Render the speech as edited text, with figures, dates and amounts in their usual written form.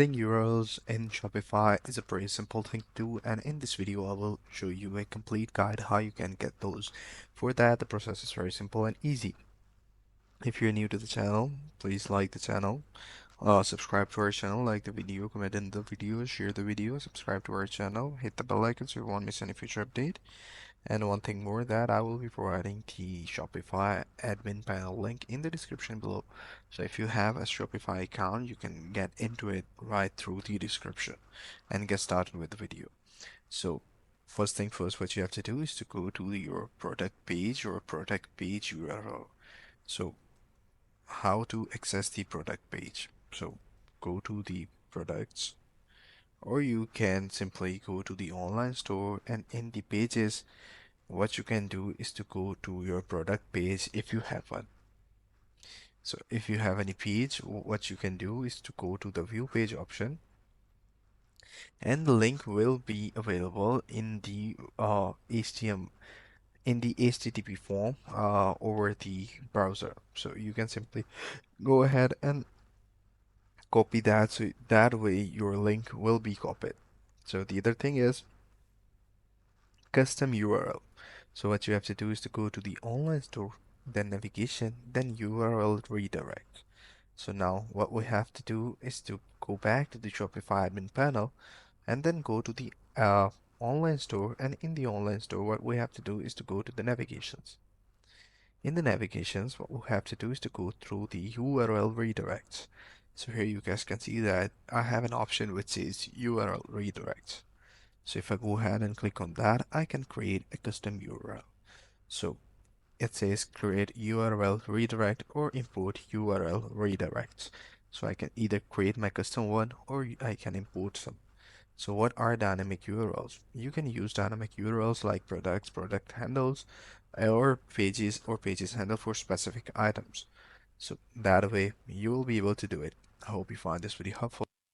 Adding URLs in Shopify is a pretty simple thing to do, and in this video I will show you a complete guide how you can get those. For that, the process is very simple and easy. If you're new to the channel, please like the channel, subscribe to our channel, like the video, comment in the video, share the video, subscribe to our channel, hit the bell icon so you won't miss any future update. And one thing more, that I will be providing the Shopify admin panel link in the description below. So if you have a Shopify account, you can get into it right through the description and get started with the video. So first thing first, what you have to do is to go to your product page or product page URL. So how to access the product page? So go to the products, or you can simply go to the online store, and in the pages, what you can do is to go to your product page if you have one. So if you have any page, what you can do is to go to the view page option, and the link will be available in the HTTP form over the browser. So you can simply go ahead and copy that, so that way your link will be copied. So the other thing is custom URL. So what you have to do is to go to the online store, then navigation, then URL redirect. So now what we have to do is to go back to the Shopify admin panel and then go to the online store, and in the online store what we have to do is to go to the navigations. In the navigations, what we have to do is to go through the URL redirects. So here you guys can see that I have an option which says URL redirects. So if I go ahead and click on that, I can create a custom URL. So it says create URL redirect or import URL redirects. So I can either create my custom one or I can import some. So what are dynamic URLs? You can use dynamic URLs like products, product handles, or pages handle for specific items. So that way you will be able to do it. I hope you find this video helpful.